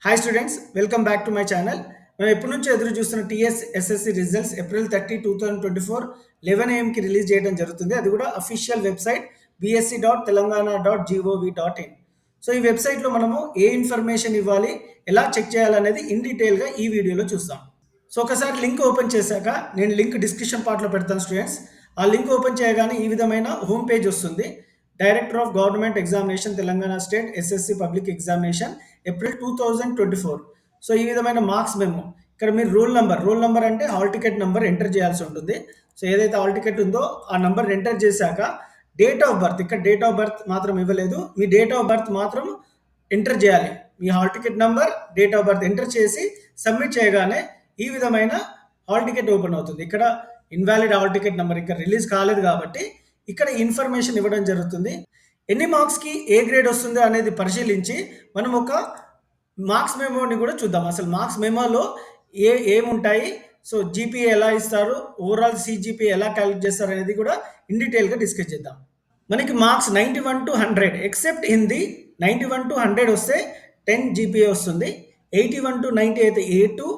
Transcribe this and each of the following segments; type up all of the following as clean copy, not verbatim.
Hi students, welcome back to my channel. మనం ఎప్పటి నుంచో ఎదురు చూస్తున్న SSC results April 30, 2024 11 AM release చేయడం జరుగుతుంది. అది కూడా అఫీషియల్ వెబ్సైట్ bsc.telangana.gov.in. సో ఈ వెబ్సైట్లో మనము ఏ ఇన్ఫర్మేషన్ ఇవ్వాలి, ఎలా చెక్ చేయాలనేది ఇన్ డీటెయిల్గా ఈ వీడియోలో చూస్తాం. సో ఒకసారి లింక్ ఓపెన్ చేశాక నేను లింక్ డిస్క్రిప్షన్ పార్ట్లో పెడతాను స్టూడెంట్స్. ఆ లింక్ ఓపెన్ చేయగానే ఈ విధమైన హోమ్ పేజ్ వస్తుంది. Director of government examination Telangana state SSC public examination April 2024. So ఈ విధమైన మార్క్స్ మెమో. ఇక్కడ మీరు రోల్ నెంబర్ అంటే హాల్ టికెట్ నెంబర్ ఎంటర్ చేయాల్సి ఉంటుంది. సో ఏదైతే హాల్ టికెట్ ఉందో ఆ నెంబర్ ఎంటర్ చేశాక డేట్ ఆఫ్ బర్త్, ఇక్కడ డేట్ ఆఫ్ బర్త్ మాత్రం ఇవ్వలేదు, మీ డేట్ ఆఫ్ బర్త్ మాత్రం ఎంటర్ చేయాలి. మీ hall ticket number, date of birth enter చేసి సబ్మిట్ చేయగానే ఈ విధమైన హాల్ టికెట్ ఓపెన్ అవుతుంది. ఇక్కడ ఇన్వాలిడ్ హాల్ టికెట్ నెంబర్ ఇంకా రిలీజ్ కాలేదు కాబట్టి ఇక్కడ ఇన్ఫర్మేషన్ ఇవ్వడం జరుగుతుంది. ఎన్ని మార్క్స్కి ఏ గ్రేడ్ వస్తుందో అనేది పరిశీలించి మనం ఒక మార్క్స్ మెమోని కూడా చూద్దాం. అసలు మార్క్స్ మెమోలో ఏముంటాయి, సో జీపీఏ ఎలా ఇస్తారు, ఓవరాల్ సిజిపిఏ ఎలా క్యాలిక్యులేట్ చేస్తారు అనేది కూడా ఇన్ డీటెయిల్గా డిస్కస్ చేద్దాం. మనకి marks 91 to 100 except Hindi 91 to 100 వస్తే 10 జీపీఏ వస్తుంది. 81 to 90 అయితే A2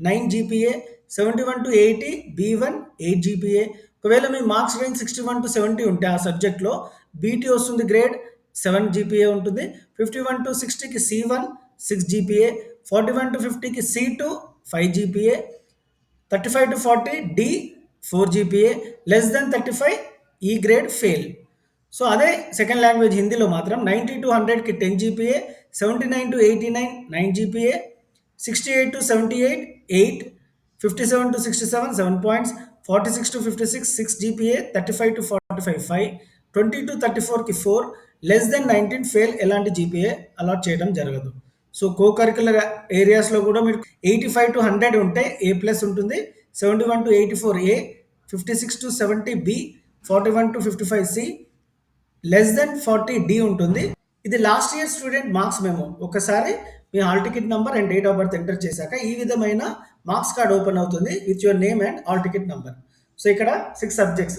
9 GPA, 71 to 80 B1 8 GPA. ఒకవేళ మీ మార్క్స్ రేంజ్ 61 to 70 ఉంటే ఆ సబ్జెక్ట్లో బీటీ వస్తుంది, గ్రేడ్ 7 జీపీఏ ఉంటుంది. 51 to 60కి C1 6 GPA, 41 to 50కి C2 5 GPA, 35 to 40 D 4 GPA, less than 35 ఈ గ్రేడ్ ఫెయిల్. సో అదే సెకండ్ లాంగ్వేజ్ హిందీలో మాత్రం 90 to 100కి 10 GPA, 79 to 89 9 GPA, 68 to 78 8, 57 to 67 7 points, 46 to 56 6 GPA, 35 to 45 5, 20 to 34కి 4, less than 19 fail. ఎలాంటి GPA allot చేయడం జరగదు. So co curricular ఏరియాస్లో కూడా మీరు 85 to 100 ఉంటే A+ ఉంటుంది, 71 to 84 A, 56 to 70 B, 41 to 55 C, less than 40 D ఉంటుంది. ఇది last year student marks memo. ఒకసారి మీ hall ticket number and date of birth enter చేశాక ఈ విధమైన మార్క్స్ కార్డ్ ఓపెన్ అవుతుంది with your name and hall ticket number. So ఇక్కడ 6 subjects,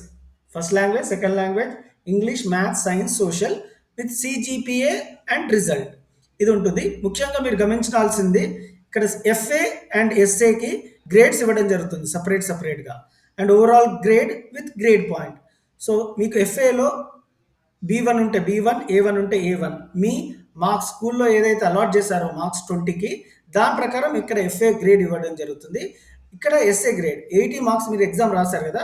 first language, second language, English, maths, science, social with CGPA and result ఇది ఉంటుంది. ముఖ్యంగా మీరు గమనించాల్సింది ఇక్కడ ఎఫ్ఏ అండ్ ఎస్ఏకి గ్రేడ్స్ ఇవ్వడం జరుగుతుంది సపరేట్గా, and overall grade with grade point. So మీకు ఎఫ్ఏలో B1 ఉంటే B1, A1 ఉంటే A1. మీ మార్క్స్ స్కూల్లో ఏదైతే అలాట్ చేశారో మార్క్స్ 20కి దాని ప్రకారం ఇక్కడ ఎఫ్ఏ గ్రేడ్ ఇవ్వడం జరుగుతుంది. ఇక్కడ ఎస్ఏ గ్రేడ్ 80 మార్క్స్ మీరు ఎగ్జామ్ రాశారు కదా,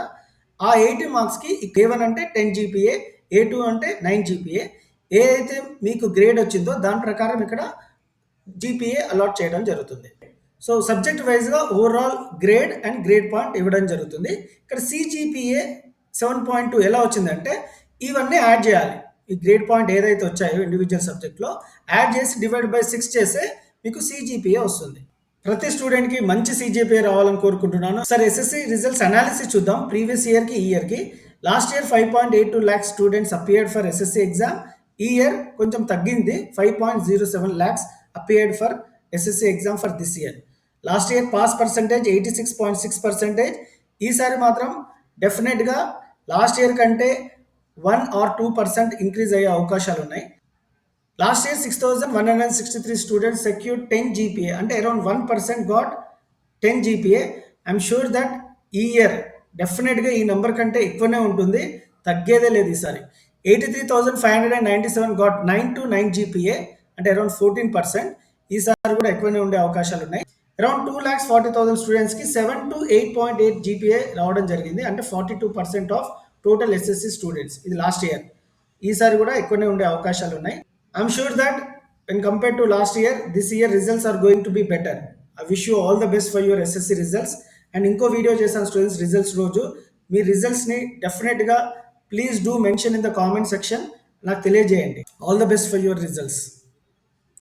ఆ 80 మార్క్స్కి A1 అంటే 10 జీపీఏ, A2 అంటే 9 జీపీఏ. ఏ అయితే మీకు గ్రేడ్ వచ్చిందో దాని ప్రకారం ఇక్కడ జీపీఏ అలాట్ చేయడం జరుగుతుంది. సో సబ్జెక్ట్ వైజ్గా overall grade and grade point ఇవ్వడం జరుగుతుంది. ఇక్కడ సిజిపిఏ 7.2 ఎలా వచ్చిందంటే ఇవన్నీ యాడ్ చేయాలి. ఈ గ్రేడ్ పాయింట్ ఏదైతే వచ్చాయో ఇండివిజువల్ సబ్జెక్ట్లో యాడ్ చేసి డివైడ్ బై 6 చేస్తే మీకు సిజిపిఏ వస్తుంది. ప్రతి స్టూడెంట్కి మంచి సిజిపిఏ రావాలని కోరుకుంటున్నాను. సార్ ఎస్ఎస్సి రిజల్ట్స్ అనాలిసిస్ చూద్దాం. ప్రీవియస్ ఇయర్కి ఈ ఇయర్కి. Last year 5.82 lakhs students appeared for SSC exam. ఈ ఇయర్ కొంచెం తగ్గింది, 5.07 lakhs appeared for SSC exam for this year. Last year pass percentage 86.6%. ఈసారి మాత్రం డెఫినెట్గా లాస్ట్ ఇయర్ కంటే 1 or 2% ఇంక్రీజ్ అయ్యే అవకాశాలు ఉన్నాయి. Last year 6,163 students secured 10 GPA, అంటే around 1% got 10 GPA. I'm sure that ఈ ఇయర్ డెఫినెట్గా ఈ నెంబర్ కంటే ఎక్కువనే ఉంటుంది, తగ్గేదే లేదు ఈసారి. 83,597 గాట్ 9 to 9 జీపీఏ, అంటే అరౌండ్ 14%. ఈసారి కూడా ఎక్కువనే ఉండే అవకాశాలు ఉన్నాయి. అరౌండ్ 2,40,000 స్టూడెంట్స్కి 7 to 8.8 జీపీఏ రావడం జరిగింది, అంటే 42% ఆఫ్ టోటల్ ఎస్ఎస్సి స్టూడెంట్స్. ఇది లాస్ట్ ఇయర్. ఈసారి కూడా ఎక్కువనే ఉండే అవకాశాలు ఉన్నాయి. I'm sure that when compare to last year, this year results are going to be better. I wish you all the best for your SSC results. And ఇంకో video చేశాను students results రోజు. మీ రిజల్ట్స్ని డెఫినెట్గా please do mention in the comment section, నాకు తెలియజేయండి. All the best for your results.